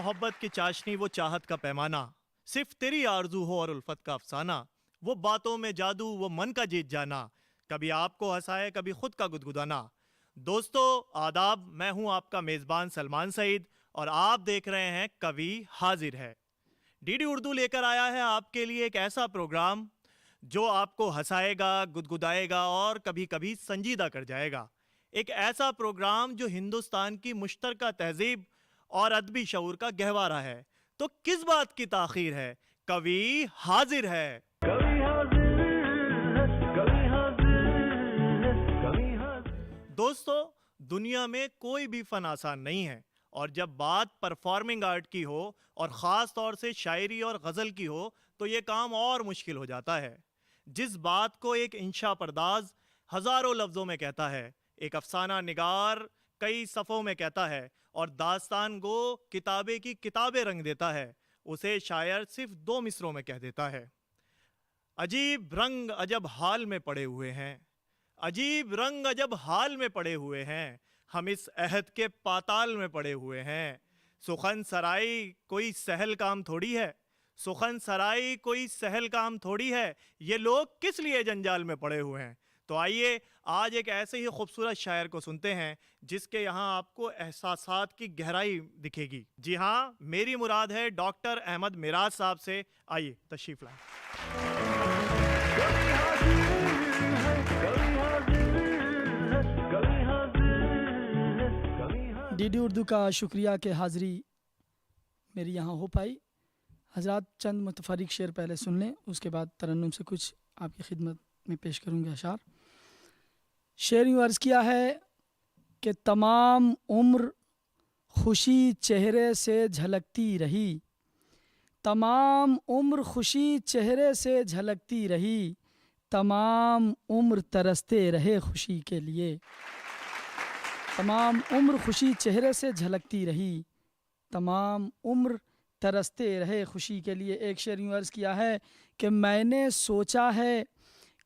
मोहब्बत की चाशनी वो चाहत का पैमाना, सिर्फ तेरी आरजू हो और उल्फत का अफसाना, वो बातों में जादू वो मन का जीत जाना, कभी आपको हंसाए कभी खुद का गुदगुदाना। दोस्तों आदाब, मैं हूं आपका मेज़बान सलमान सईद और आप देख रहे हैं कवि हाजिर है। डीडी उर्दू लेकर आया है आपके लिए एक ऐसा प्रोग्राम जो आपको हंसाएगा, गुदगुदाएगा और कभी कभी संजीदा कर जाएगा। एक ऐसा प्रोग्राम जो हिंदुस्तान की मुश्तरका तहजीब और अदबी शऊर का गहवारा है। तो किस बात की ताखीर है, कवि हाजिर है। दोस्तों दुनिया में कोई भी फन आसान नहीं है, और जब बात परफॉर्मिंग आर्ट की हो और ख़ास तौर से शायरी और गज़ल की हो तो ये काम और मुश्किल हो जाता है। जिस बात को एक इंशा परदाज हज़ारों लफ्ज़ों में कहता है, एक अफसाना निगार कई सफ़ों में कहता है और दास्तान गो किताबे की किताबें रंग देता है, उसे शायर सिर्फ 2 मिसरों में कह देता है। अजीब रंग अजब हाल में पड़े हुए हैं, अजीब रंग अजब हाल में पड़े हुए हैं, हम इस अहद के पाताल में पड़े हुए हैं। सुखन सराई कोई सहल काम थोड़ी है, सुखन सराई कोई सहल काम थोड़ी है, ये लोग किस लिए जंजाल में पड़े हुए हैं। तो आइए आज एक ऐसे ही खूबसूरत शायर को सुनते हैं जिसके यहाँ आपको एहसासात की गहराई दिखेगी। जी हाँ, मेरी मुराद है डॉक्टर अहमद मिराज साहब से। आइए तशरीफ लाएं। डीडी उर्दू का शुक्रिया कि हाज़री मेरी यहाँ हो पाई। हज़रात चंद मुतफरिक शेर पहले सुन लें, उसके बाद तरन्नुम से कुछ आपकी खिदमत में पेश करूँगा अशार। शेर यूँ अर्ज़ किया है कि तमाम उम्र खुशी चेहरे से झलकती रही, तमाम उम्र खुशी चेहरे से झलकती रही, तमाम उम्र तरसते रहे खुशी के लिए। तमाम उम्र खुशी चेहरे से झलकती रही, तमाम उम्र तरसते रहे खुशी के लिए। एक शेर यूँ अर्ज़ किया है कि मैंने सोचा है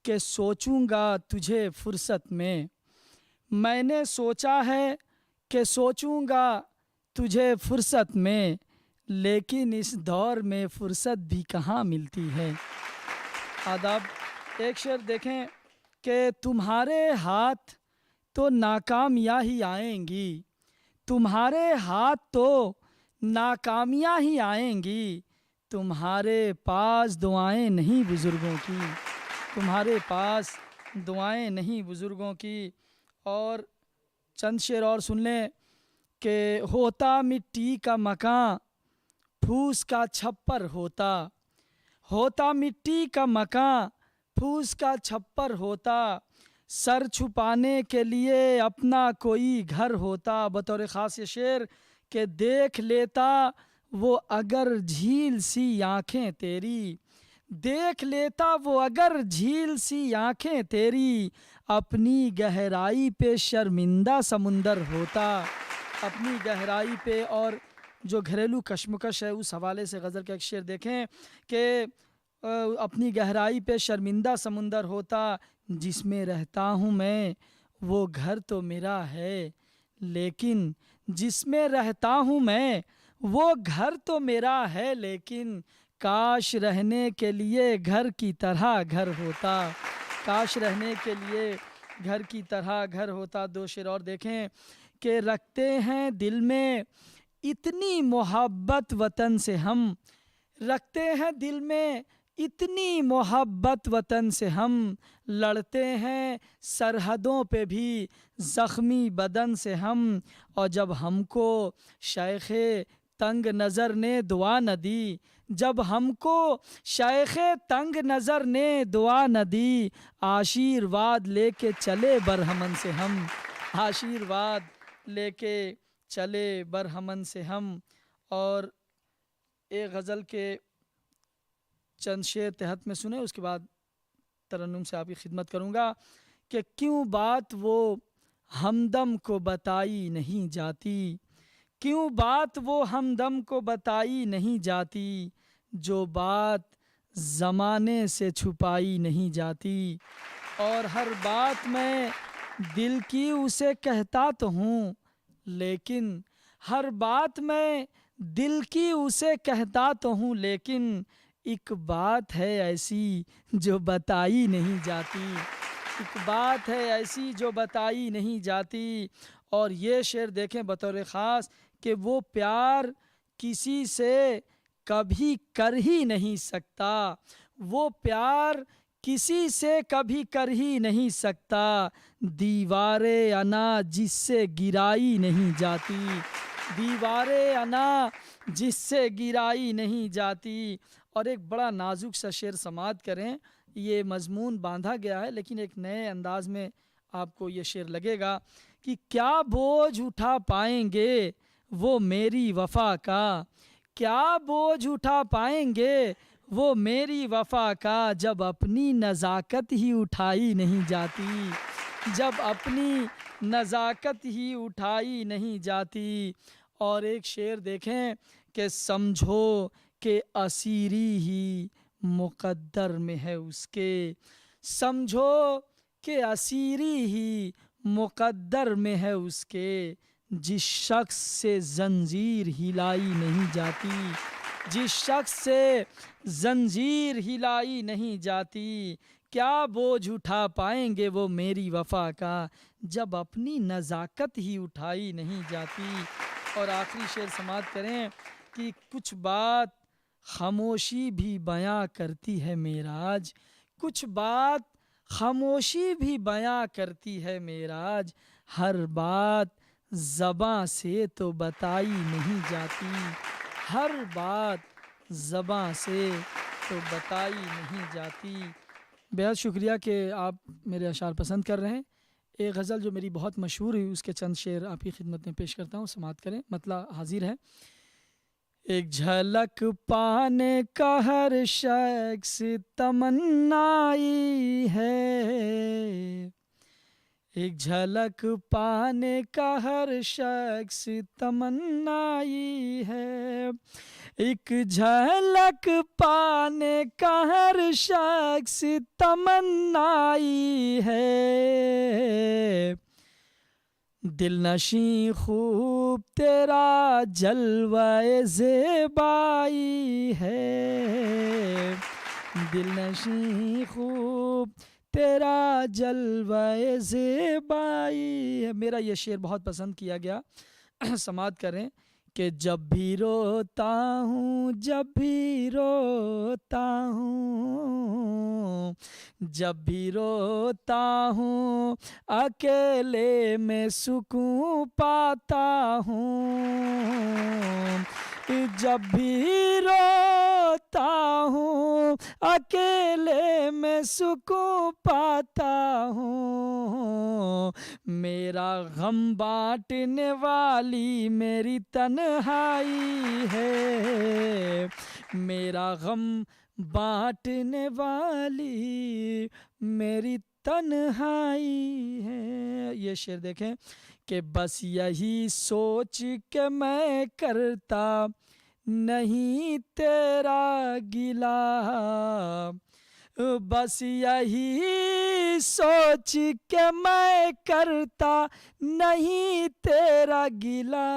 कि सोचूंगा तुझे फुर्सत में, मैंने सोचा है कि सोचूंगा तुझे फुर्सत में, लेकिन इस दौर में फुर्सत भी कहाँ मिलती है। आदाब। एक शेर देखें कि तुम्हारे हाथ तो नाकामियाँ ही आएंगी, तुम्हारे हाथ तो नाकामियाँ ही आएंगी, तुम्हारे पास दुआएं नहीं बुज़ुर्गों की, तुम्हारे पास दुआएं नहीं बुज़ुर्गों की। और चंद शेर और सुन लें कि होता मिट्टी का मकान फूस का छप्पर होता, होता मिट्टी का मकान फूस का छप्पर होता, सर छुपाने के लिए अपना कोई घर होता। बतौर ख़ास ये शेर के देख लेता वो अगर झील सी आँखें तेरी, देख लेता वो अगर झील सी आँखें तेरी, अपनी गहराई पे शर्मिंदा समुंदर होता, अपनी गहराई पे। और जो घरेलू कशमकश है उस हवाले से गज़ल का एक शेर देखें कि अपनी गहराई पे शर्मिंदा समुंदर होता, जिसमें रहता हूँ मैं वो घर तो मेरा है, लेकिन जिसमें रहता हूँ मैं वो घर तो मेरा है, लेकिन काश रहने के लिए घर की तरह घर होता, काश रहने के लिए घर की तरह घर होता। 2 शेर और देखें कि रखते हैं दिल में इतनी मोहब्बत वतन से हम, रखते हैं दिल में इतनी मोहब्बत वतन से हम, लड़ते हैं सरहदों पे भी ज़ख्मी बदन से हम, और जब हमको शेख़े तंग नज़र ने दुआ न दी, जब हमको शेख़े तंग नज़र ने दुआ न दी, आशीर्वाद लेके चले बरहमन से हम, आशीर्वाद लेके चले बरहमन से हम। और एक गज़ल के चंद शेर तहत में सुने, उसके बाद तरन्नुम से आपकी खिदमत करूँगा कि क्यों बात वो हमदम को बताई नहीं जाती, क्यों बात वो हमदम को बताई नहीं जाती, जो बात ज़माने से छुपाई नहीं जाती। और हर बात मैं दिल की उसे कहता तो हूँ, लेकिन हर बात मैं दिल की उसे कहता तो हूँ, लेकिन एक बात है ऐसी जो बताई नहीं जाती। एक बात है ऐसी जो बताई नहीं जाती। और ये शेर देखें बतौर ख़ास कि वो प्यार किसी से कभी कर ही नहीं सकता। वो प्यार किसी से कभी कर ही नहीं सकता। दीवारे अना जिससे गिराई नहीं जाती। दीवारे अना जिससे गिराई नहीं जाती। और एक बड़ा नाजुक सा शेर समात करें, ये मजमून बांधा गया है लेकिन एक नए अंदाज में आपको ये शेर लगेगा कि क्या बोझ उठा पाएंगे वो मेरी वफा का। क्या बोझ उठा पाएंगे वो मेरी वफा का, जब अपनी नज़ाकत ही उठाई नहीं जाती। जब अपनी नज़ाकत ही उठाई नहीं जाती। और एक शेर देखें कि समझो कि असीरी ही मुक़द्दर में है उसके। समझो कि असीरी ही मुक़द्दर में है उसके, जिस शख्स से जंजीर हिलाई नहीं जाती। जिस शख्स से जंजीर हिलाई नहीं जाती। क्या बोझ उठा पाएंगे वो मेरी वफा का, जब अपनी नज़ाकत ही उठाई नहीं जाती। और आखिरी शेर समात करें कि कुछ बात खामोशी भी बयां करती है मेराज। कुछ बात खामोशी भी बयां करती है मेराज। हर बात ज़बां से तो बताई नहीं जाती। हर बात ज़बां से तो बताई नहीं जाती। बेहद शुक्रिया कि आप मेरे अशार पसंद कर रहे हैं। एक गज़ल जो मेरी बहुत मशहूर हुई उसके चंद शेर आपकी खिदमत में पेश करता हूँ, समात करें। मतला हाजिर है। एक झलक पाने का हर शख्स तमन्नाई है। एक झलक पाने का हर शख्स तमन्नाई है। एक झलक पाने का हर शख्स तमन्नाई है। दिल नशी खूब तेरा जलवाए ज़ेबाई है। दिल नशी खूब तेरा जलवाए ज़ेबाई है। मेरा ये शेर बहुत पसंद किया गया। समात करें कि जब भी रोता हूँ, जब भी रोता हूँ, जब भी रोता हूँ, अकेले में सुकून पाता हूँ। जब भी रोता हूँ, अकेले में सुकून पाता हूँ। मेरा गम बांटने वाली मेरी तन्हाई है। मेरा गम बांटने वाली मेरी तन्हाई है। ये शेर देखें कि बस यही सोच के मैं करता नहीं तेरा गिला। बस यही सोच के मैं करता नहीं तेरा गिला।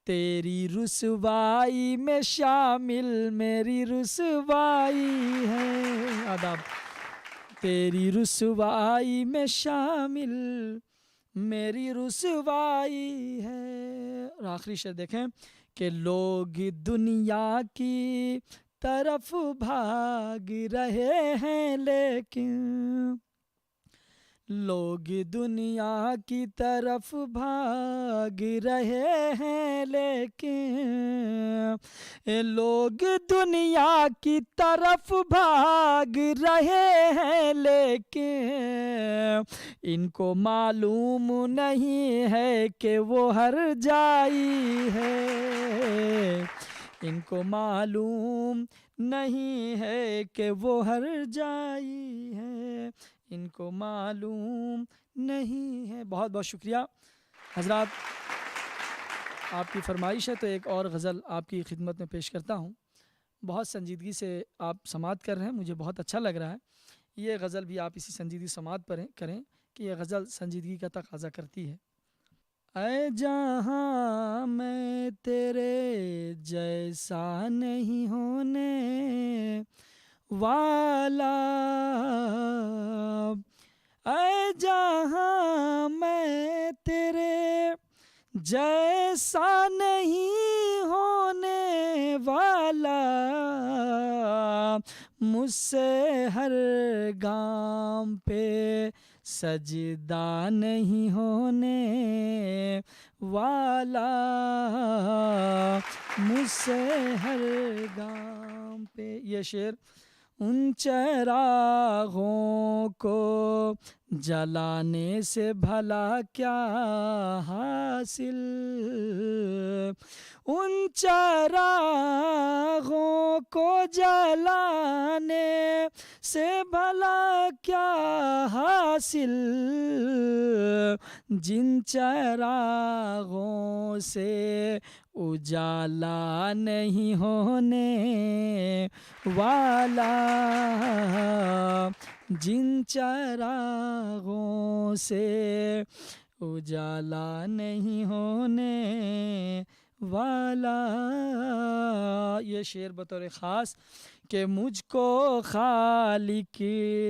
तेरी रुसवाई में शामिल मेरी रुसवाई है। आदाब। तेरी रुसवाई में शामिल मेरी रुसवाई है। और आखिरी शेर देखें कि लोग दुनिया की तरफ भाग रहे हैं, लेकिन लोग दुनिया की तरफ भाग रहे हैं, लेकिन लोग दुनिया की तरफ भाग रहे हैं, लेकिन इनको मालूम नहीं है कि वो हर जाई है। इनको मालूम नहीं है कि वो हर जाई है। इनको मालूम नहीं है। बहुत बहुत शुक्रिया हजरात, आपकी फरमाइश है तो एक और गज़ल आपकी खिदमत में पेश करता हूँ। बहुत संजीदगी से आप समात कर रहे हैं, मुझे बहुत अच्छा लग रहा है। ये गज़ल भी आप इसी संजीदगी समात पर करें कि यह गज़ल संजीदगी का तकाज़ा करती है। ऐ जहाँ मैं तेरे जैसा नहीं होने वाला, ऐ जहाँ मैं तेरे जैसा नहीं होने वाला, मुझसे हर गाम पे सजदा नहीं होने वाला, मुझसे हर गाम पे। ये शेर उन चरागों को जलाने से भला क्या हासिल, उन चरागों को जलाने से भला क्या हासिल, जिन चरागों से उजाला नहीं होने वाला, जिन चरागों से उजाला नहीं होने वाला। ये शेर बतौर ख़ास कि मुझको खालिक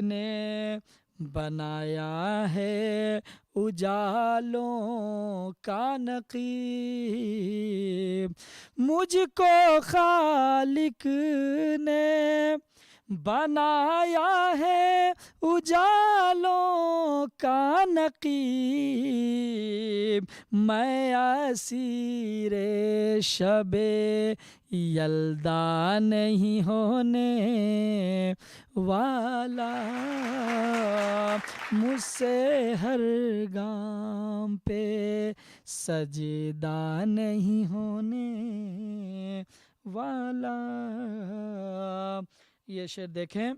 ने बनाया है उजालों का नकीब, मुझको खालिक ने बनाया है उजालों का नकीब, मैं असीरे शबे यल्दा नहीं होने वाला, मुझसे हर गाम पे सजदा नहीं होने वाला। ये शेर देखें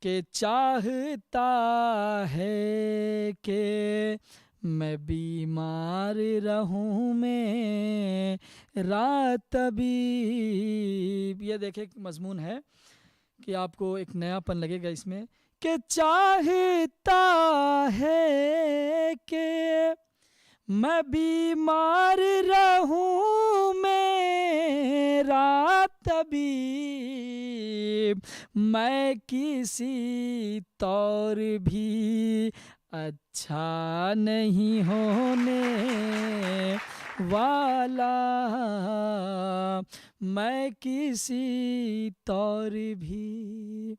कि चाहता है कि मैं बीमार रहूं मैं रात तबीब। ये देखें मजमून है कि आपको एक नयापन लगेगा इसमें कि चाहता है कि मैं बीमार रहूं मेरा तबीब, मैं किसी तौर भी अच्छा नहीं होने वाला, मैं किसी तौर भी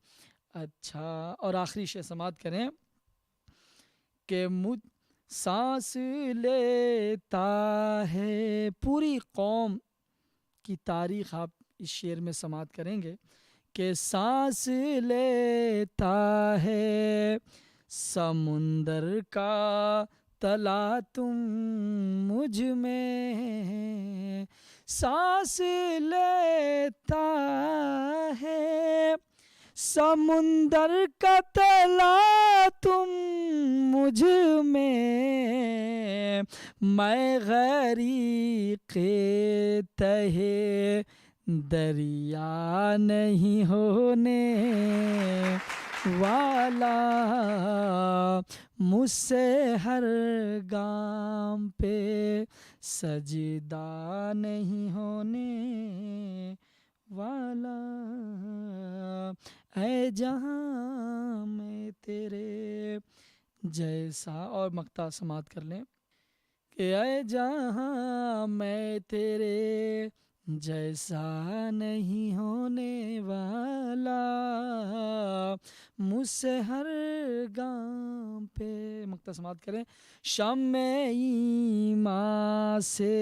अच्छा। और आखिरी शेर समात करें कि मुझ सांस लेता है, पूरी कौम की तारीख़ आप इस शेर में समात करेंगे कि सांस लेता है समुंदर का तला तुम मुझ में, सांस लेता है समुंदर का तला तुम मुझ में, मैं गरीक़े तहे दरिया नहीं होने वाला, मुझसे हर गाम पे सजदा नहीं होने वाला, ऐ जहाँ मैं तेरे जैसा। और मक्ता समात कर लें कि ऐ जहाँ मैं तेरे जैसा नहीं होने वाला, मुझसे हर गाम पे। मक्ता समात करें। शम्मे ईमान से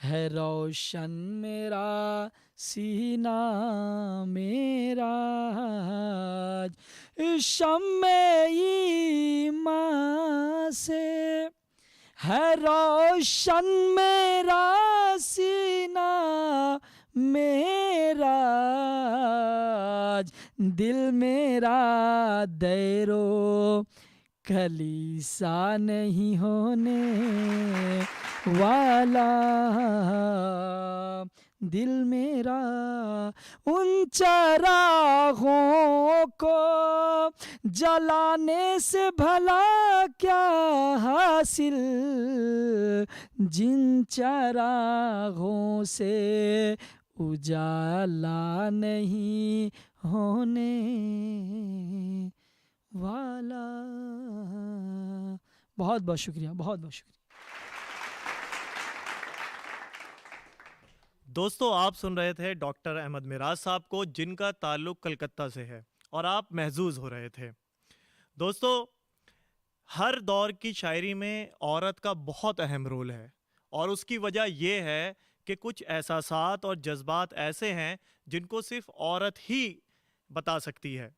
है रोशन मेरा सीना मेरा, शम्मे ईमान से है रोशन मेरा सीना मेरा, दिल मेरा दैरो कलीसा नहीं होने वाला, दिल मेरा उन चरागों को जलाने से भला क्या हासिल, जिन चरागों से उजाला नहीं होने वाला। बहुत बहुत शुक्रिया, बहुत बहुत शुक्रिया। दोस्तों, आप सुन रहे थे डॉक्टर अहमद मिराज साहब को, जिनका ताल्लुक कलकत्ता से है, और आप महजूज हो रहे थे। दोस्तों, हर दौर की शायरी में औरत का बहुत अहम रोल है, और उसकी वजह यह है कि कुछ एहसासात और जज्बात ऐसे हैं जिनको सिर्फ औरत ही बता सकती है।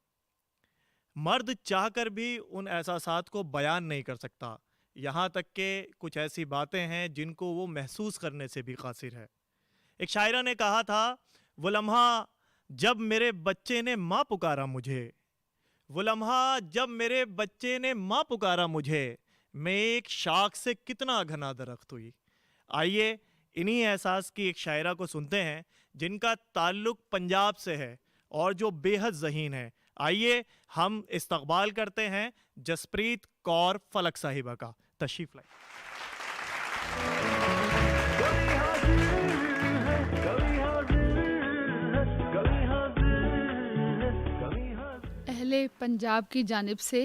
मर्द चाहकर भी उन एहसासात को बयान नहीं कर सकता, यहाँ तक कि कुछ ऐसी बातें हैं जिनको वो महसूस करने से भी कासिर है। एक शायरा ने कहा था, वो लम्हा जब मेरे बच्चे ने माँ पुकारा मुझे, वो लम्हा जब मेरे बच्चे ने माँ पुकारा मुझे, मैं एक शाख से कितना घना दरख्त हुई। आइए इन्हीं एहसास की एक शायरा को सुनते हैं जिनका ताल्लुक पंजाब से है और जो बेहद ज़हीन है। आइए हम इस्तकबाल करते हैं जसप्रीत कौर फलक साहिबा का। तशरीफ लाइए। अहले पंजाब की जानिब से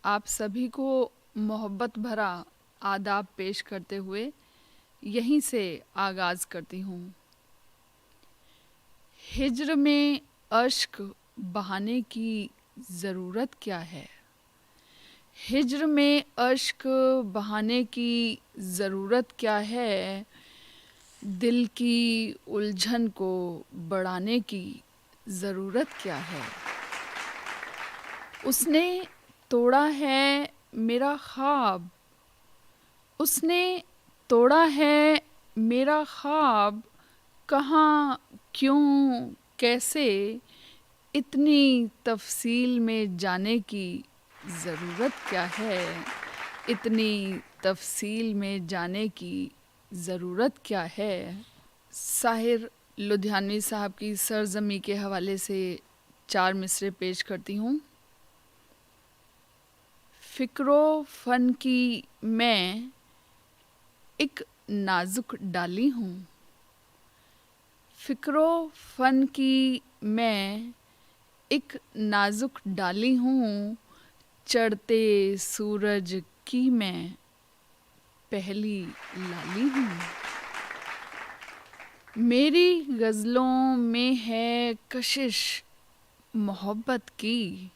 आप सभी को मोहब्बत भरा आदाब पेश करते हुए यहीं से आगाज़ करती हूँ। हिज्र में अश्क बहाने की ज़रूरत क्या है, हिज्र में अश्क बहाने की ज़रूरत क्या है, दिल की उलझन को बढ़ाने की ज़रूरत क्या है। उसने तोड़ा है मेरा ख्वाब, उसने तोड़ा है मेरा ख्वाब, कहाँ क्यों कैसे इतनी तफसील में जाने की ज़रूरत क्या है, इतनी तफसील में जाने की ज़रूरत क्या है। साहिर लुधियानवी साहब की सरज़मी के हवाले से 4 मिसरे पेश करती हूँ। फ़िक्रो फ़न की मैं एक नाजुक डाली हूँ, फ़िक्रो फ़न की मैं एक नाजुक डाली हूँ, चढ़ते सूरज की मैं पहली लाली हूँ। मेरी गज़लों में है कशिश मोहब्बत की,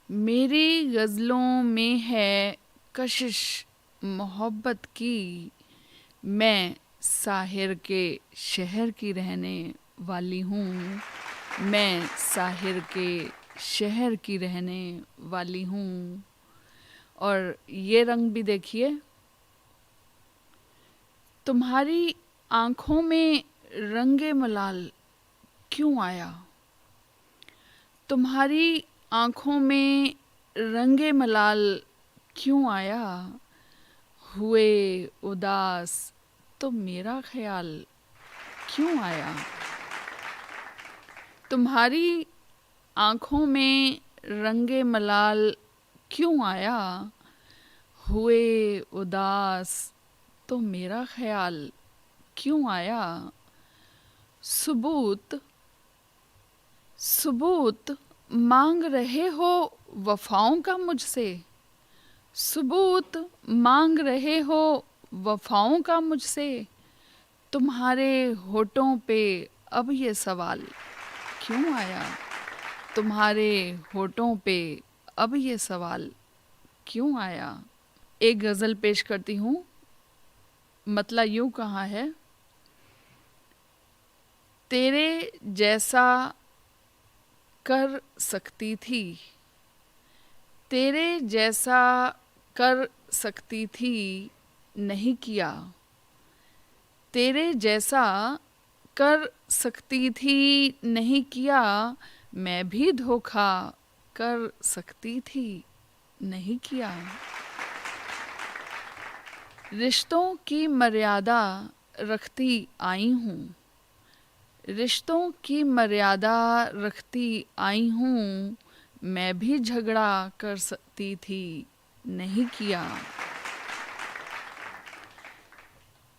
मेरी गज़लों में है कशिश मोहब्बत की, मैं साहिर के शहर की रहने वाली हूँ, मैं साहिर के शहर की रहने वाली हूँ। और ये रंग भी देखिए, तुम्हारी आँखों में रंगे मलाल क्यों आया, तुम्हारी आँखों में रंगे मलाल क्यों आया, हुए उदास तो मेरा ख्याल क्यों आया। तुम्हारी आँखों में रंगे मलाल क्यों आया, हुए उदास तो मेरा ख्याल क्यों आया। सबूत सबूत मांग रहे हो वफ़ाओं का मुझसे, सबूत मांग रहे हो वफ़ाओं का मुझसे, तुम्हारे होठों पे अब ये सवाल क्यों आया, तुम्हारे होठों पे अब ये सवाल क्यों आया। एक गज़ल पेश करती हूँ, मतलब यूँ कहा है, तेरे जैसा कर सकती थी, तेरे जैसा कर सकती थी नहीं किया, तेरे जैसा कर सकती थी नहीं किया, मैं भी धोखा कर सकती थी नहीं किया। रिश्तों की मर्यादा रखती आई हूँ, रिश्तों की मर्यादा रखती आई हूँ, मैं भी झगड़ा कर सकती थी, नहीं किया।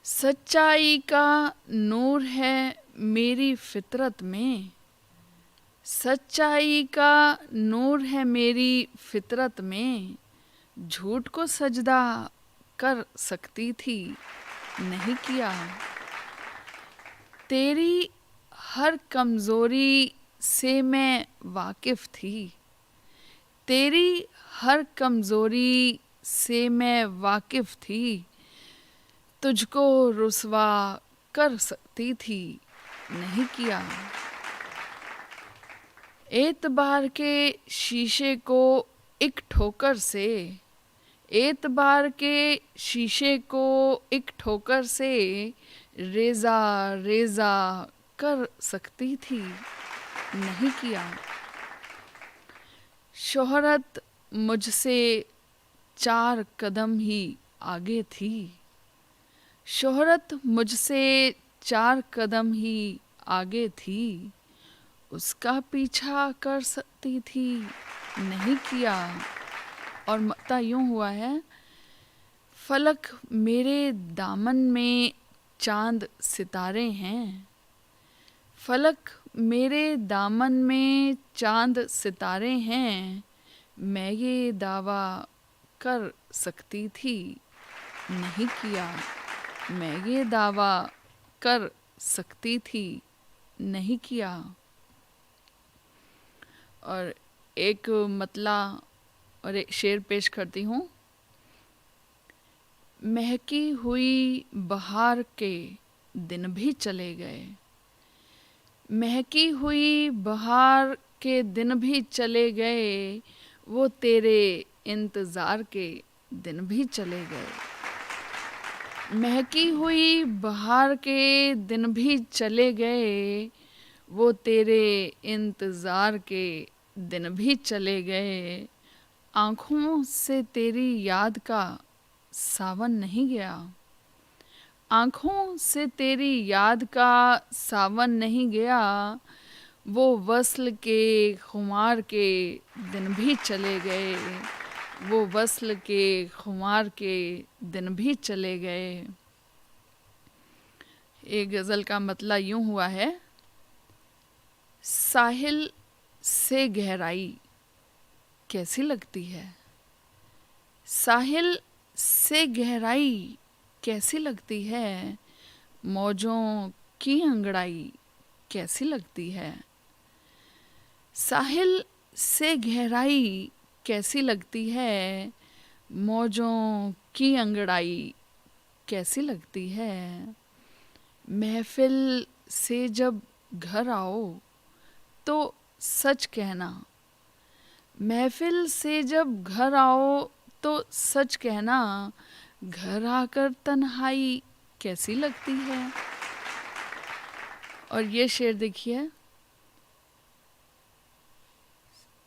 सच्चाई का नूर है मेरी फितरत में, सच्चाई का नूर है मेरी फितरत में, झूठ को सजदा कर सकती थी, नहीं किया। तेरी हर कमज़ोरी से मैं वाकिफ़ थी, तेरी हर कमज़ोरी से मैं वाकिफ़ थी, तुझको रुसवा कर सकती थी, नहीं किया। एतबार के शीशे को एक ठोकर से, एतबार के शीशे को एक ठोकर से रेज़ा रेज़ा कर सकती थी, नहीं किया। शोहरत मुझसे 4 कदम ही आगे थी, शोहरत मुझसे 4 कदम ही आगे थी, उसका पीछा कर सकती थी, नहीं किया। और मक्ता यूँ हुआ है, फलक मेरे दामन में चांद सितारे हैं, फलक मेरे दामन में चांद सितारे हैं, मैं ये दावा कर सकती थी, नहीं किया। मैं ये दावा कर सकती थी, नहीं किया। और एक मतला और एक शेर पेश करती हूँ। महकी हुई बहार के दिन भी चले गए, महकी हुई बहार के दिन भी चले गए, वो तेरे इंतज़ार के दिन भी चले गए। महकी हुई बहार के दिन भी चले गए, वो तेरे इंतज़ार के दिन भी चले गए। आँखों से तेरी याद का सावन नहीं गया, आँखों से तेरी याद का सावन नहीं गया, वो वस्ल के खुमार के दिन भी चले गए, वो वस्ल के खुमार के दिन भी चले गए। एक गज़ल का मतला यूँ हुआ है, साहिल से गहराई कैसी लगती है, साहिल से गहराई कैसी लगती है, मौजों की अंगड़ाई कैसी लगती है। साहिल से गहराई कैसी लगती है, मौजों की अंगड़ाई कैसी लगती है। महफिल से जब घर आओ तो सच कहना, महफिल से जब घर आओ तो सच कहना, घर आकर तन्हाई कैसी लगती है। और ये शेर देखिए,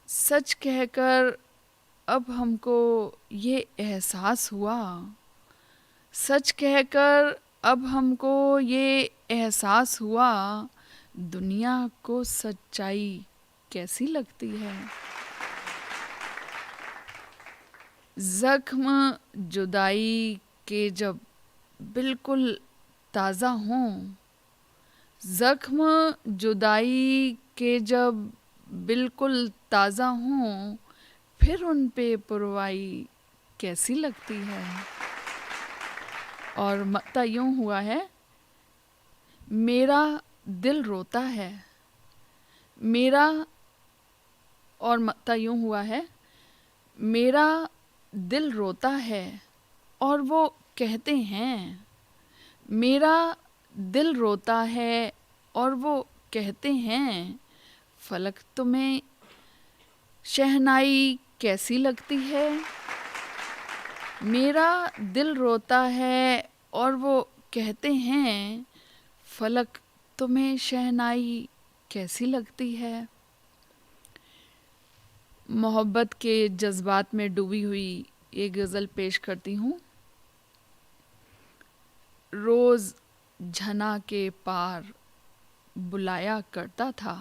सच कहकर अब हमको ये एहसास हुआ, सच कहकर अब हमको ये एहसास हुआ, दुनिया को सच्चाई कैसी लगती है। ज़ख्म जुदाई के जब बिल्कुल ताज़ा हों, ज़ख्म जुदाई के जब बिल्कुल ताज़ा हों, फिर उन पे पुरवाई कैसी लगती है। और मक्ता यूँ हुआ है, मेरा दिल रोता है, मेरा, और मक्ता यूँ हुआ है, मेरा दिल रोता है और वो कहते हैं, मेरा दिल रोता है और वो कहते हैं, फलक तुम्हें शहनाई कैसी लगती है। मेरा दिल रोता है और वो कहते हैं, फलक तुम्हें शहनाई कैसी लगती है। मोहब्बत के जज्बात में डूबी हुई एक गज़ल पेश करती हूँ। रोज़ झना के पार बुलाया करता था।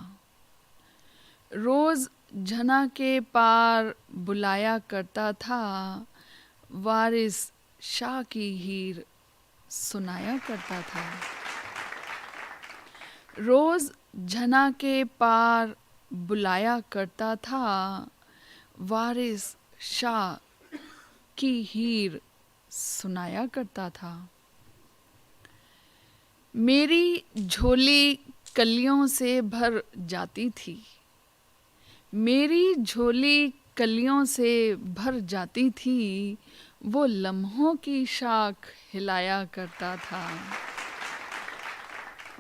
रोज़ झना के पार बुलाया करता था, वारिस शाह की हीर सुनाया करता था। रोज़ झना के पार बुलाया करता था, वारिस शाह की हीर सुनाया करता था। मेरी झोली कलियों से भर जाती थी, मेरी झोली कलियों से भर जाती थी, वो लम्हों की शाख हिलाया करता था,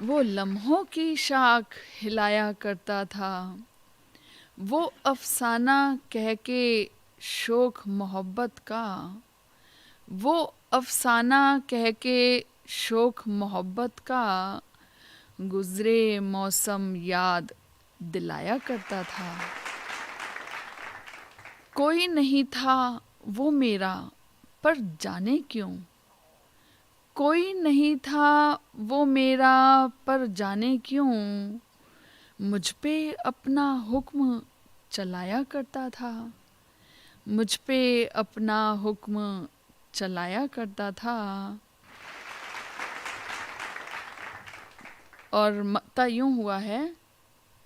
वो लम्हों की शाख हिलाया करता था। वो अफसाना कह के शोख मोहब्बत का, वो अफसाना कह के शोख मोहब्बत का, गुजरे मौसम याद दिलाया करता था। कोई नहीं था वो मेरा, पर जाने क्यों, कोई नहीं था वो मेरा, पर जाने क्यों, मुझ पे अपना हुक्म चलाया करता था, मुझ पे अपना हुक्म चलाया करता था। और मक्ता यूं हुआ है,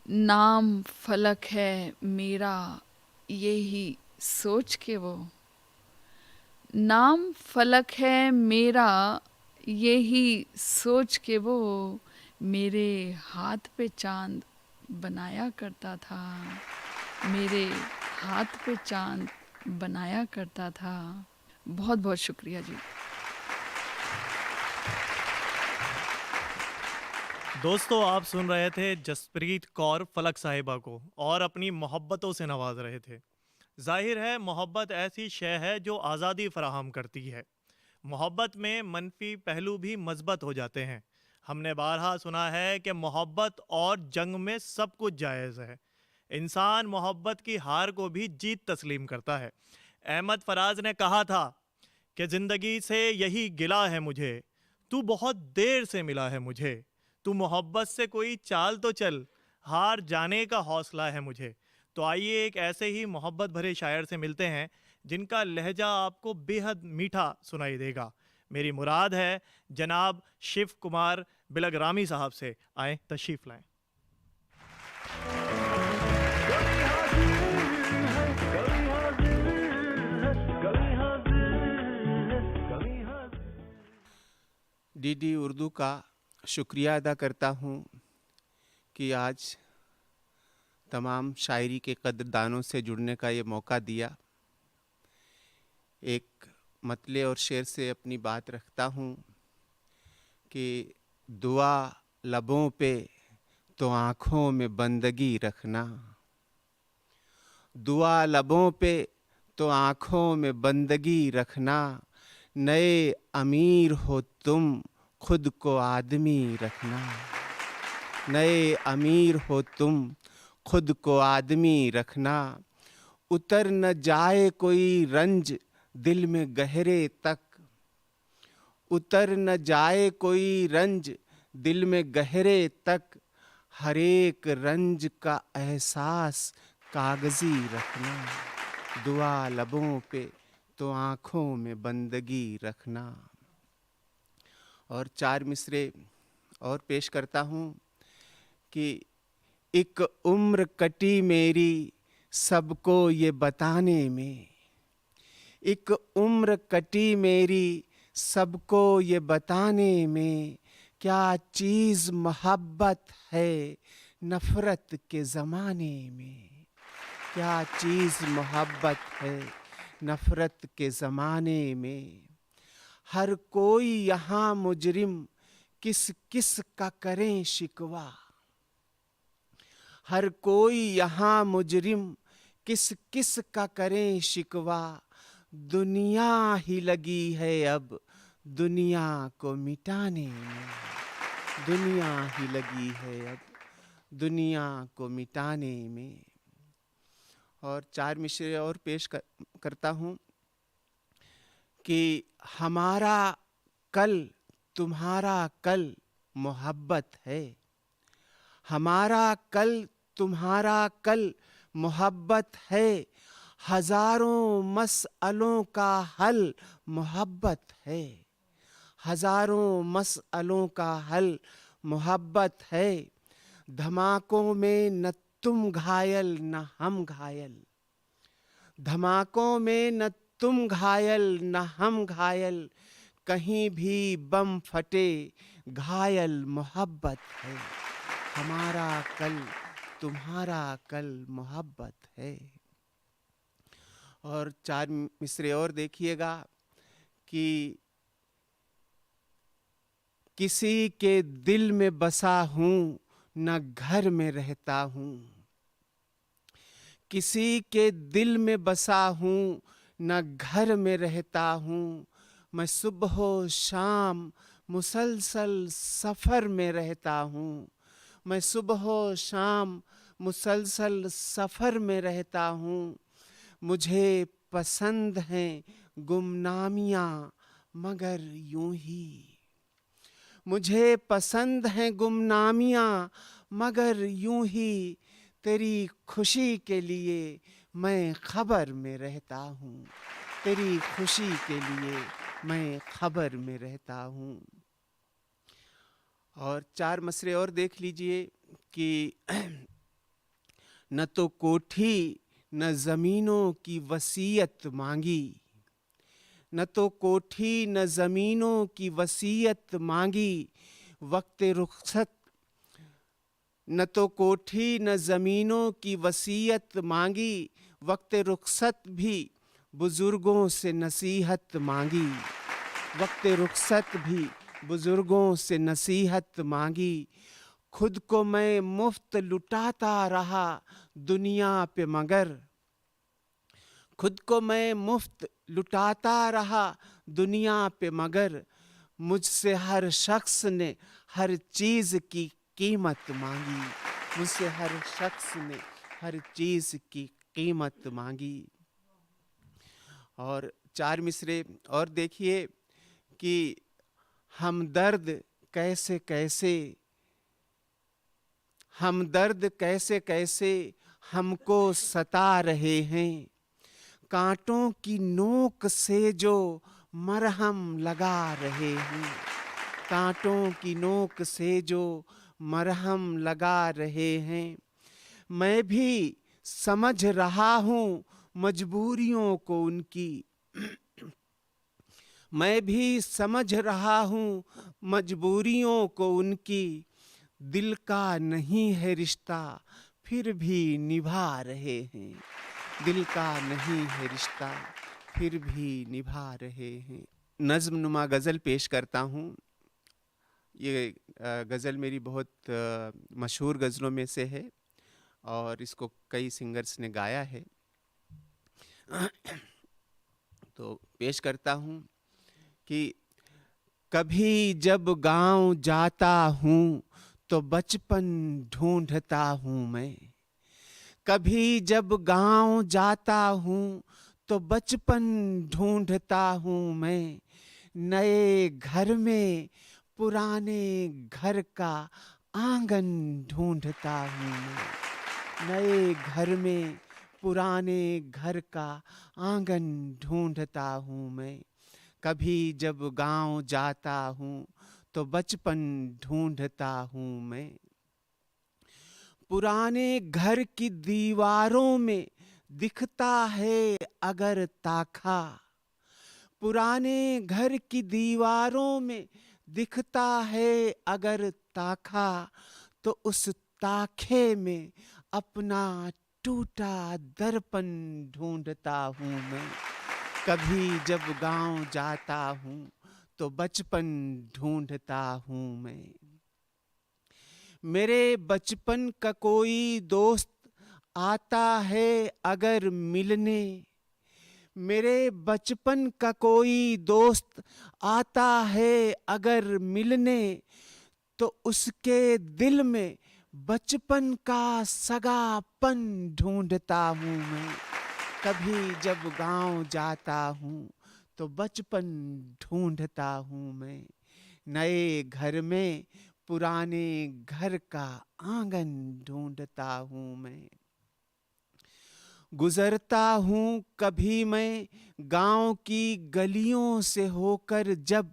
नाम फलक है मेरा यही सोच के वो, नाम फलक है मेरा यही सोच के वो, मेरे हाथ पे चांद बनाया करता था, मेरे हाथ पे चांद बनाया करता था। बहुत बहुत शुक्रिया जी। दोस्तों, आप सुन रहे थे जसप्रीत कौर फलक साहिबा को और अपनी मोहब्बतों से नवाज रहे थे। जाहिर है मोहब्बत ऐसी शय है जो आज़ादी फराहम करती है। मोहब्बत में मनफी पहलू भी मजबत हो जाते हैं। हमने बारहा सुना है कि मोहब्बत और जंग में सब कुछ जायज़ है। इंसान मोहब्बत की हार को भी जीत तस्लीम करता है। अहमद फराज ने कहा था कि ज़िंदगी से यही गिला है मुझे, तू बहुत देर से मिला है मुझे, तू मोहब्बत से कोई चाल तो चल, हार जाने का हौसला है मुझे। तो आइए एक ऐसे ही मोहब्बत भरे शायर से मिलते हैं जिनका लहजा आपको बेहद मीठा सुनाई देगा। मेरी मुराद है जनाब शिव कुमार बिलगरामी साहब से। आए तशरीफ़ लाएं। डीडी उर्दू का शुक्रिया अदा करता हूँ कि आज तमाम शायरी के कदरदानों से जुड़ने का ये मौका दिया। एक मतले और शेर से अपनी बात रखता हूँ कि दुआ लबों पे तो आँखों में बंदगी रखना, दुआ लबों पे तो आँखों में बंदगी रखना, नए अमीर हो तुम खुद को आदमी रखना, नए अमीर हो तुम खुद को आदमी रखना, उतर न जाए कोई रंज दिल में गहरे तक, उतर न जाए कोई रंज दिल में गहरे तक, हर एक रंज का एहसास कागजी रखना, दुआ लबों पे तो आँखों में बंदगी रखना। और चार मिसरे और पेश करता हूँ कि एक उम्र कटी मेरी सबको ये बताने में, एक उम्र कटी मेरी सबको ये बताने में, क्या चीज़ मोहब्बत है नफ़रत के ज़माने में, क्या चीज़ मोहब्बत है नफ़रत के ज़माने में। हर कोई यहाँ मुजरिम किस किस का करें शिकवा, हर कोई यहाँ मुजरिम किस किस का करें शिकवा, दुनिया ही लगी है अब दुनिया को मिटाने में, दुनिया ही लगी है अब दुनिया को मिटाने में। और चार मिसरे और पेश करता हूँ कि हमारा कल तुम्हारा कल मोहब्बत है, हमारा कल तुम्हारा कल मोहब्बत है, हजारों मसअलों का हल मोहब्बत है, हजारों मसअलों का हल मोहब्बत है। धमाकों में न तुम घायल न हम घायल, धमाकों में न तुम घायल न हम घायल, कहीं भी बम फटे घायल मोहब्बत है, हमारा कल तुम्हारा कल मोहब्बत है। और 4 मिसरे और देखिएगा कि किसी के दिल में बसा हूँ न घर में रहता हूँ, किसी के दिल में बसा हूँ न घर में रहता हूँ, मैं सुबह शाम मुसलसल सफ़र में रहता हूँ, मैं सुबह शाम मुसलसल सफ़र में रहता हूँ। मुझे पसंद हैं गुमनामियाँ मगर यूं ही, मुझे पसंद हैं गुमनामियाँ मगर यूं ही, तेरी खुशी के लिए मैं खबर में रहता हूँ, तेरी खुशी के लिए मैं खबर में रहता हूँ। और 4 मसरे और देख लीजिए कि न तो कोठी न ज़मीनों की वसीयत मांगी, न तो कोठी न ज़मीनों की वसीयत मांगी, वक्त रुखसत, न तो कोठी न ज़मीनों की वसीयत मांगी, वक्त रुखसत भी बुजुर्गों से नसीहत मांगी, वक्त रुखसत भी बुजुर्गों से नसीहत मांगी। खुद को मैं मुफ्त लुटाता रहा दुनिया पे मगर, खुद को मैं मुफ्त लुटाता रहा दुनिया पे मगर, मुझसे हर शख्स ने हर चीज़ की कीमत मांगी, मुझसे हर शख्स ने हर चीज़ की कीमत मांगी। और 4 मिसरे और देखिए कि हमदर्द कैसे कैसे, हमदर्द कैसे कैसे हमको सता रहे हैं, कांटों की नोक से जो मरहम लगा रहे हैं, कांटों की नोक से जो मरहम लगा रहे हैं। मैं भी समझ रहा हूँ मजबूरियों को उनकी, मैं भी समझ रहा हूँ मजबूरियों को उनकी, दिल का नहीं है रिश्ता फिर भी निभा रहे हैं, दिल का नहीं है रिश्ता फिर भी निभा रहे हैं। नज़्म नुमा गज़ल पेश करता हूँ। ये गज़ल मेरी बहुत मशहूर गज़लों में से है और इसको कई सिंगर्स ने गाया है। तो पेश करता हूँ कि कभी जब गांव जाता हूँ तो बचपन ढूंढता हूँ मैं, कभी जब गांव जाता हूँ तो बचपन ढूंढता हूँ मैं, नए घर में पुराने घर का आंगन ढूंढता हूँ मैं, नए घर में पुराने घर का आंगन ढूंढता हूँ मैं। कभी जब गांव जाता हूँ तो बचपन ढूंढता हूँ मैं। पुराने घर की दीवारों में दिखता है अगर ताखा, पुराने घर की दीवारों में दिखता है अगर ताखा, तो उस ताखे में अपना टूटा दर्पण ढूंढता हूँ मैं। कभी जब गांव जाता हूँ तो बचपन ढूंढता हूँ मैं। मेरे बचपन का कोई दोस्त आता है अगर मिलने, मेरे बचपन का कोई दोस्त आता है अगर मिलने, तो उसके दिल में बचपन का सगापन ढूंढता हूँ मैं। कभी जब गांव जाता हूँ तो बचपन ढूंढता हूँ मैं। नए घर में पुराने घर का आंगन ढूंढता हूँ मैं। गुजरता हूँ कभी मैं गांव की गलियों से होकर जब,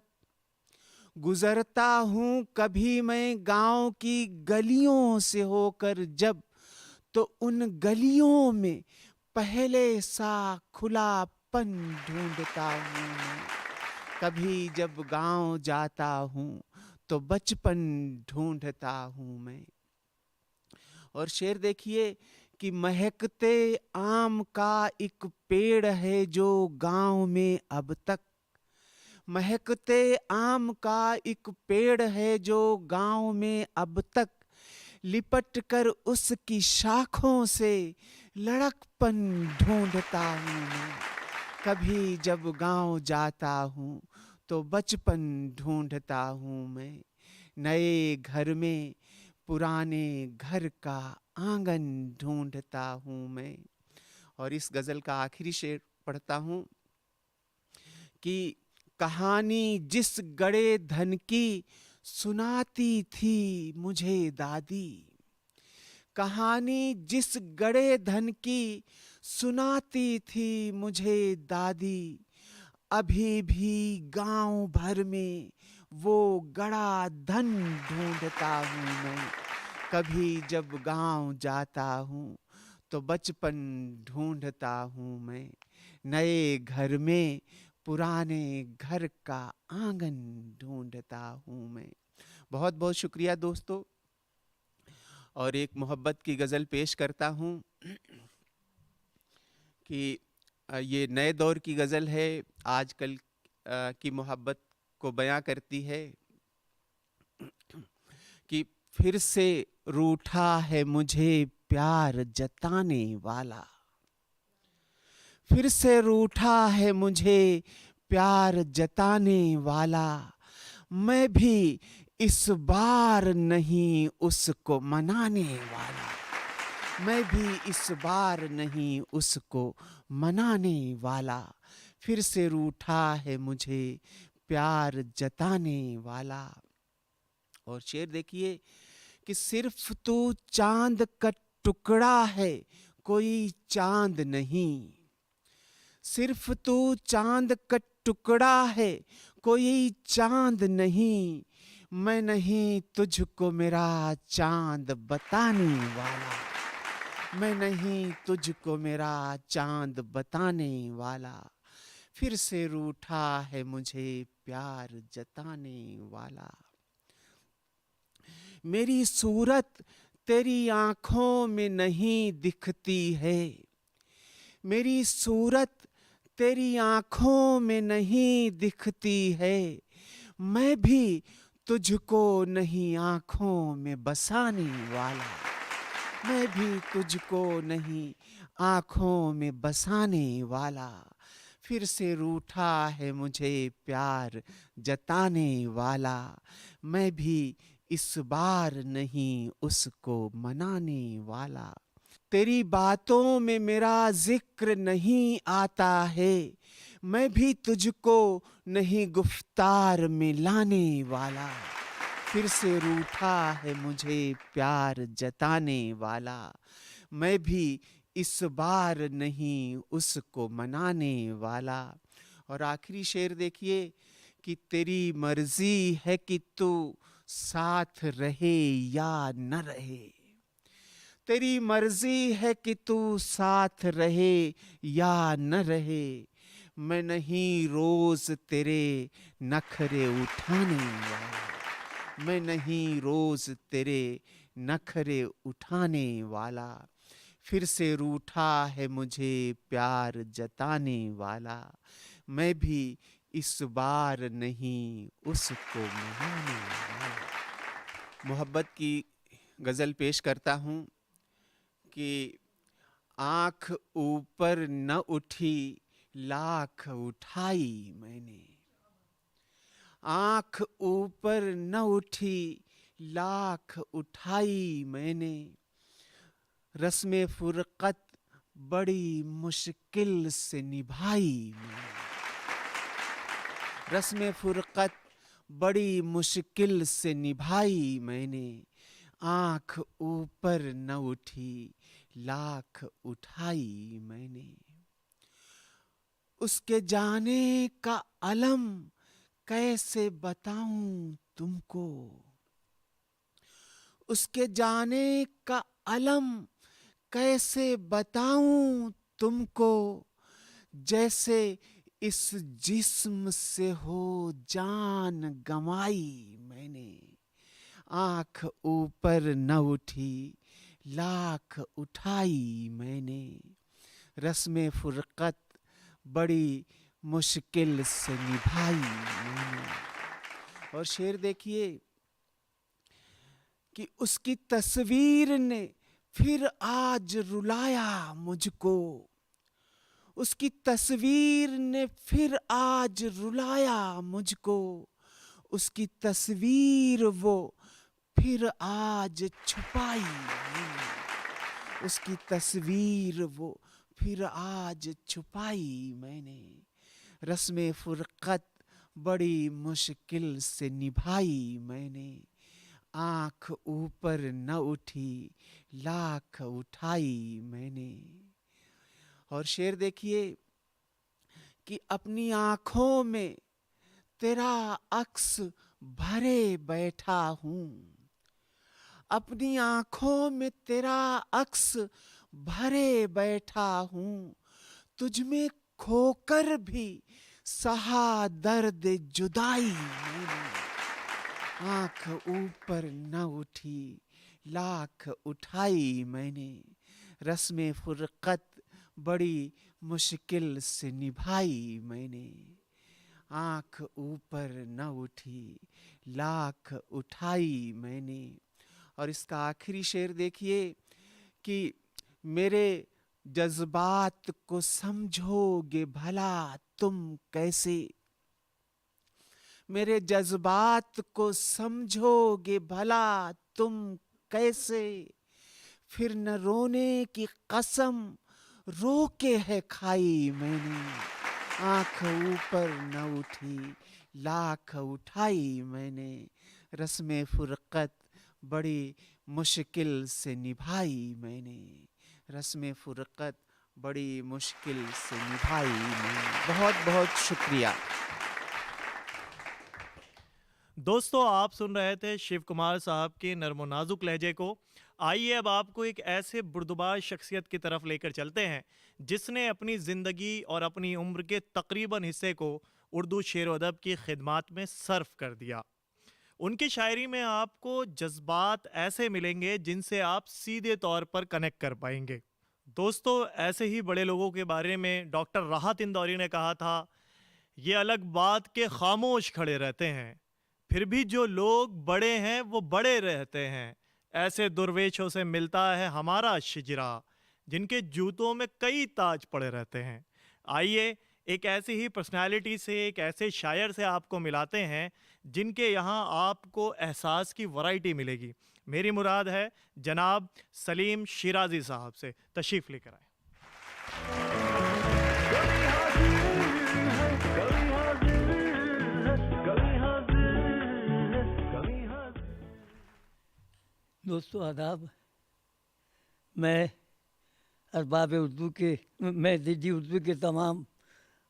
गुजरता हूँ कभी मैं गांव की गलियों से होकर जब, तो उन गलियों में पहले सा खुलापन ढूंढता हूँ मैं। कभी जब गांव जाता हूँ तो बचपन ढूंढता हूँ मैं। और शेर देखिए कि महकते आम का एक पेड़ है जो गांव में अब तक, महकते आम का एक पेड़ है जो गांव में अब तक, लिपट कर उसकी शाखों से लड़कपन ढूंढता हूँ मैं। कभी जब गांव जाता हूँ तो बचपन ढूंढता हूँ मैं। नए घर में पुराने घर का आंगन ढूंढता हूँ मैं। और इस गजल का आखिरी शेर पढ़ता हूँ कि कहानी जिस गड़े धन की सुनाती थी मुझे दादी, कहानी जिस गड़े धन की सुनाती थी मुझे दादी, अभी भी गांव भर में वो गड़ा धन ढूंढता हूँ मैं। कभी जब गांव जाता हूँ तो बचपन ढूंढता हूँ मैं। नए घर में पुराने घर का आंगन ढूंढता हूँ मैं। बहुत बहुत शुक्रिया दोस्तों। और एक मोहब्बत की गज़ल पेश करता हूँ कि ये नए दौर की गज़ल है, आजकल की मोहब्बत को बयां करती है कि फिर से रूठा है मुझे प्यार जताने वाला, फिर से रूठा है मुझे प्यार जताने वाला, मैं भी इस बार नहीं उसको मनाने वाला, मैं भी इस बार नहीं उसको मनाने वाला, फिर से रूठा है मुझे प्यार जताने वाला। और शेर देखिए कि सिर्फ तू चांद का टुकड़ा है कोई चांद नहीं, सिर्फ तू चांद का टुकड़ा है कोई चांद नहीं, मैं नहीं तुझको मेरा चांद बताने वाला, मैं नहीं तुझको मेरा चांद बताने वाला, फिर से रूठा है मुझे प्यार जताने वाला। मेरी सूरत तेरी आंखों में नहीं दिखती है, मेरी सूरत तेरी आंखों में नहीं दिखती है, मैं भी तुझको नहीं आंखों में बसाने वाला, मैं भी तुझको नहीं आंखों में बसाने वाला, फिर से रूठा है मुझे प्यार जताने वाला, मैं भी इस बार नहीं उसको मनाने वाला। तेरी बातों में मेरा जिक्र नहीं आता है, मैं भी तुझको नहीं गुफ्तार में लाने वाला, फिर से रूठा है मुझे प्यार जताने वाला, मैं भी इस बार नहीं उसको मनाने वाला। और आखिरी शेर देखिए कि तेरी मर्जी है कि तू साथ रहे या न रहे, तेरी मर्जी है कि तू साथ रहे या न रहे, मैं नहीं रोज तेरे नखरे उठाने वाला, मैं नहीं रोज तेरे नखरे उठाने वाला, फिर से रूठा है मुझे प्यार जताने वाला, मैं भी इस बार नहीं उसको मनाने वाला। मोहब्बत की गज़ल पेश करता हूँ कि आँख ऊपर न उठी लाख उठाई मैंने, आँख ऊपर न उठी लाख उठाई मैंने, रस्मे फुरकत बड़ी मुश्किल से निभाई मैंने, रस्मे फुरकत बड़ी मुश्किल से निभाई मैंने, आंख ऊपर न उठी लाख उठाई मैंने। उसके जाने का अलम कैसे बताऊं तुमको, उसके जाने का अलम कैसे बताऊं तुमको, जैसे इस जिस्म से हो जान गंवाई मैंने, आंख ऊपर न उठी लाख उठाई मैंने। रस्म फुरकत बड़ी मुश्किल से निभाई मैंने। और शेर देखिए कि उसकी तस्वीर ने फिर आज रुलाया मुझको, उसकी तस्वीर ने फिर आज रुलाया मुझको, उसकी तस्वीर वो फिर आज छुपाई मैंने, उसकी तस्वीर वो फिर आज छुपाई मैंने। रस्म फुरकत बड़ी मुश्किल से निभाई मैंने, आंख ऊपर न उठी लाख उठाई मैंने। और शेर देखिए कि अपनी आंखों में तेरा अक्स भरे बैठा हूँ, अपनी आंखों में तेरा अक्स भरे बैठा हूँ, तुझ में खोकर भी सहा दर्द जुदाई मैंने, आंख ऊपर न उठी लाख उठाई मैंने। रस्म फुरकत बड़ी मुश्किल से निभाई मैंने, आंख ऊपर न उठी लाख उठाई मैंने। और इसका आखिरी शेर देखिए कि मेरे जज्बात को समझोगे भला तुम कैसे, मेरे जज्बात को समझोगे भला तुम कैसे, फिर न रोने की कसम रो के है खाई मैंने, आंख ऊपर न उठी लाख उठाई मैंने। रस्म फुरकत बड़ी मुश्किल से निभाई मैंने, रस्म फुरकत बड़ी मुश्किल से निभाई मैंने। बहुत बहुत शुक्रिया। दोस्तों, आप सुन रहे थे शिव कुमार साहब के नर्मो नाजुक लहजे को। आइए अब आपको एक ऐसे बुर्दबाज शख्सियत की तरफ लेकर चलते हैं जिसने अपनी ज़िंदगी और अपनी उम्र के तकरीबन हिस्से को उर्दू शेर व अदब की खिदमत में सर्फ कर दिया। उनकी शायरी में आपको जज्बात ऐसे मिलेंगे जिनसे आप सीधे तौर पर कनेक्ट कर पाएंगे। दोस्तों, ऐसे ही बड़े लोगों के बारे में डॉक्टर राहत इंदौरी ने कहा था, ये अलग बात के खामोश खड़े रहते हैं, फिर भी जो लोग बड़े हैं वो बड़े रहते हैं। ऐसे दुर्वेशों से मिलता है हमारा शिजरा, जिनके जूतों में कई ताज पड़े रहते हैं। आइए एक ऐसी ही पर्सनालिटी से, एक ऐसे शायर से आपको मिलाते हैं जिनके यहाँ आपको एहसास की वैरायटी मिलेगी। मेरी मुराद है जनाब सलीम शिराजी साहब से। तशरीफ़ लेकर आए। दोस्तों आदाब। मैं अरबाब उर्दू के मैं दीदी उर्दू के तमाम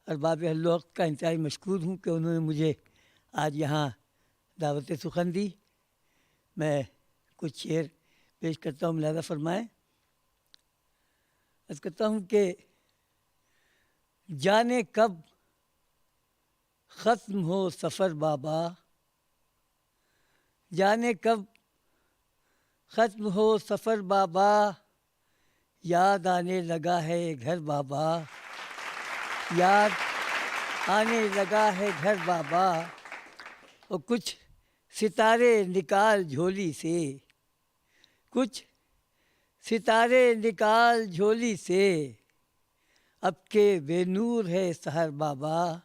अरबाब अहल वक्त का इंतहाई मशकूर हूँ कि उन्होंने मुझे आज यहाँ दावत सुखन दी। मैं कुछ शेर पेश करता हूँ, मुलाज़ा फरमाएँ। अर्ज़ करता हूँ कि जाने कब ख़त्म हो सफ़र बाबा, जाने कब ख़त्म हो सफ़र बाबा, याद आने लगा है घर बाबा, याद आने लगा है घर बाबा। और कुछ सितारे निकाल झोली से, कुछ सितारे निकाल झोली से, अब के बेनूर है सहर बाबा,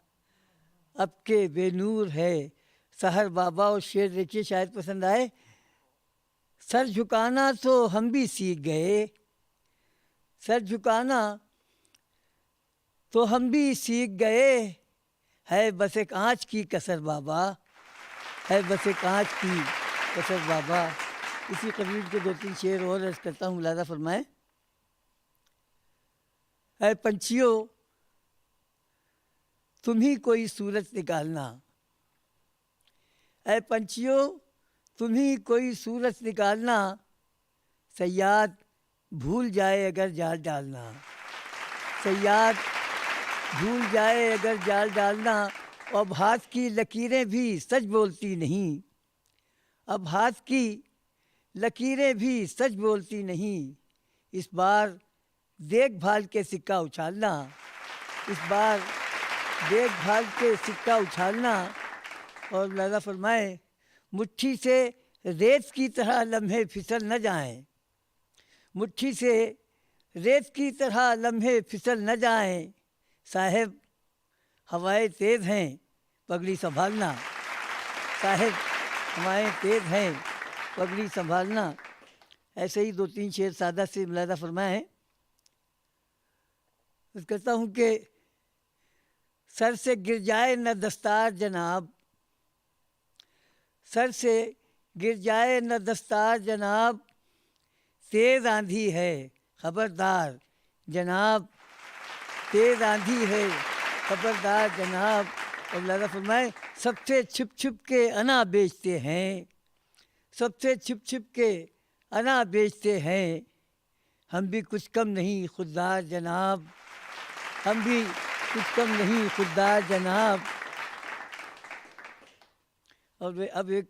अब के बेनूर है सहर बाबा। और शेर देखिए, शायद पसंद आए। सर झुकाना तो हम भी सीख गए, सर झुकाना तो हम भी सीख गए, है बस एक आँच की कसर बाबा, है बसे कांच की कसर बाबा। इसी कबीर के 2-3 शेर और अर्ज करता हूँ, मुलाजा फरमाएं। है पंछियों तुम ही कोई सूरत निकालना, ऐ पंछियों तुम ही कोई सूरत निकालना, सयाद भूल जाए अगर जाल डालना, सयाद भूल जाए अगर जाल डालना। अब हाथ की लकीरें भी सच बोलती नहीं, अब हाथ की लकीरें भी सच बोलती नहीं, इस बार देखभाल के सिक्का उछालना, इस बार देखभाल के सिक्का उछालना। और मुलाजा फरमाए, मुट्ठी से रेत की तरह लम्हे फिसल न जाएं, मुट्ठी से रेत की तरह लम्हे फिसल न जाएं, साहिब हवाएं तेज़ हैं पगड़ी संभालना, साहिब हवाएं तेज़ हैं पगड़ी संभालना। ऐसे ही 2-3 शेर सादा से मुलाजा फरमाए हैं। कहता हूँ कि सर से गिर जाए न दस्तार जनाब, सर से गिर जाए न दस्तार जनाब, तेज़ आंधी है खबरदार जनाब, तेज़ आंधी है खबरदार जनाब। और मुलाजा फरमाए, सबसे छुप छुप के अना बेचते हैं, सबसे छुप छुप के अना बेचते हैं, हम भी कुछ कम नहीं खुददार जनाब, हम भी कुछ कम नहीं खुददार जनाब। और वे अब एक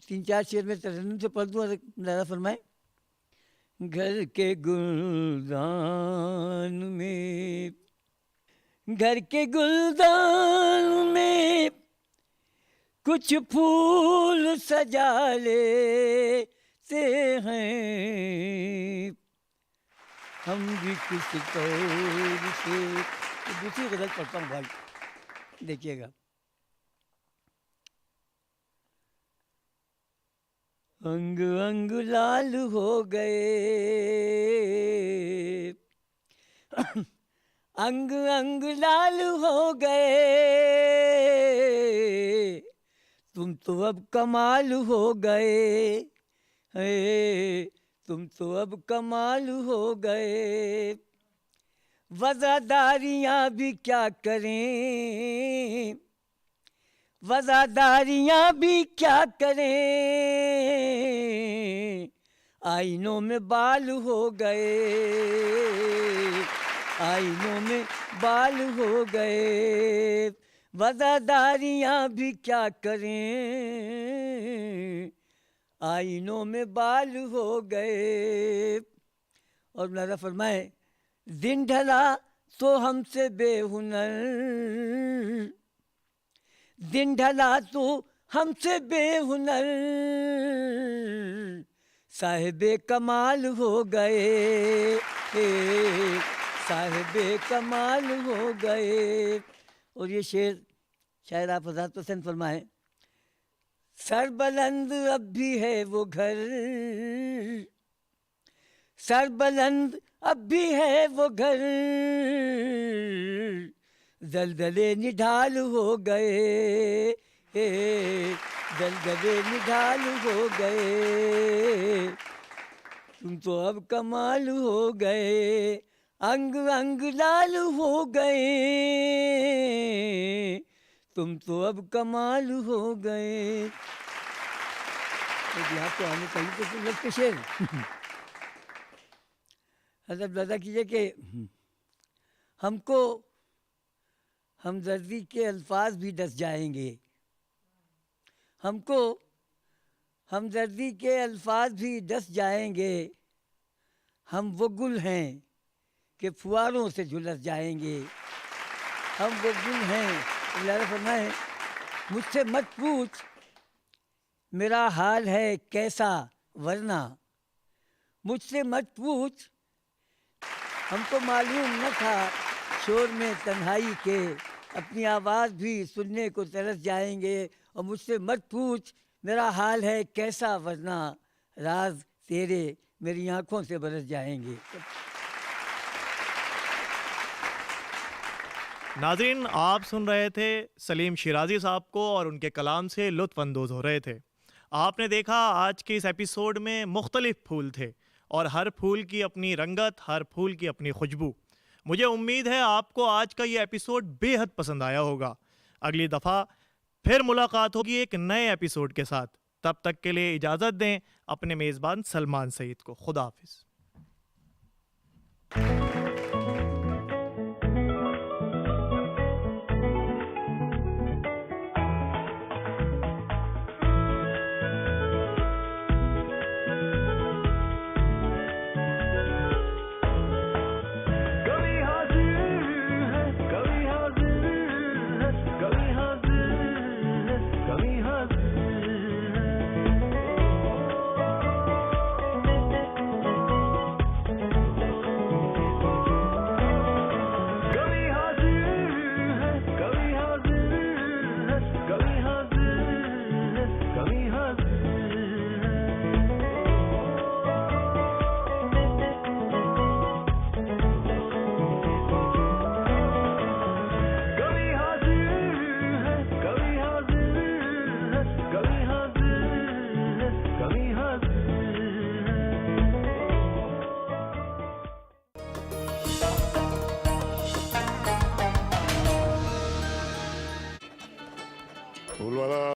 3-4 शेर में तरन्नुम से पढ़ दूँ, मुलाजा फरमाए। घर के गुलदान में, घर के गुलदान में कुछ फूल सजा लेते हैं, हम भी किस तौर से। तो दूसरी गज़ल पढ़ता हूँ भाई, देखिएगा। अंग अंग लाल हो गए, अंग अंग लाल हो गए, तुम तो अब कमाल हो गए, तुम तो अब कमाल हो गए, वज़ादारियाँ भी क्या करें, वज़ादारियाँ भी क्या करें, आईनों में बाल हो गए, आईनों में बाल हो गए, वज़ादारियाँ भी क्या करें, आईनों में बाल हो गए। और मुलाजा फरमाए, दिन ढला तो हमसे बेहुनर, दिन ढला तो हमसे बेहुनर, साहिबे कमाल हो गए, साहिबे कमाल हो गए। और ये शेर शायद आप हज़रत पसंद फरमाएं। सर बुलंद अब भी है वो घर, सर बुलंद अब भी है वो घर, दलदले निढाल हो गए, दलदले निढाल हो गए, तुम तो अब कमाल हो गए, अंग अंग लाल हो गए, तुम तो अब कमाल हो गए। तो यहाँ तो आने चाहिए तो तुम लोग के शेर। हज़रत दादा कीजिए कि हमको हमदर्दी के अल्फाज भी डस जाएंगे, हमको हमदर्दी के अल्फाज भी डस जाएंगे, हम वो गुल हैं कि फुआरों से झुलस जाएंगे, हम वो गुल हैं। मुलाजा फरमाए, मुझसे मत पूछ मेरा हाल है कैसा वरना, मुझसे मत पूछ, हमको मालूम न था शोर में तन्हाई के, अपनी आवाज़ भी सुनने को तरस जाएंगे। और मुझसे मत पूछ मेरा हाल है कैसा वरना, राज तेरे मेरी आँखों से बरस जाएंगे। नाजरीन, आप सुन रहे थे सलीम शिराजी साहब को और उनके कलाम से लुत्फ अंदोज़ हो रहे थे। आपने देखा आज के इस एपिसोड में मुख्तलिफ फूल थे और हर फूल की अपनी रंगत, हर फूल की अपनी खुशबू। मुझे उम्मीद है आपको आज का ये एपिसोड बेहद पसंद आया होगा। अगली दफ़ा फिर मुलाकात होगी एक नए एपिसोड के साथ। तब तक के लिए इजाज़त दें अपने मेज़बान सलमान सईद को। खुदा हाफिज़।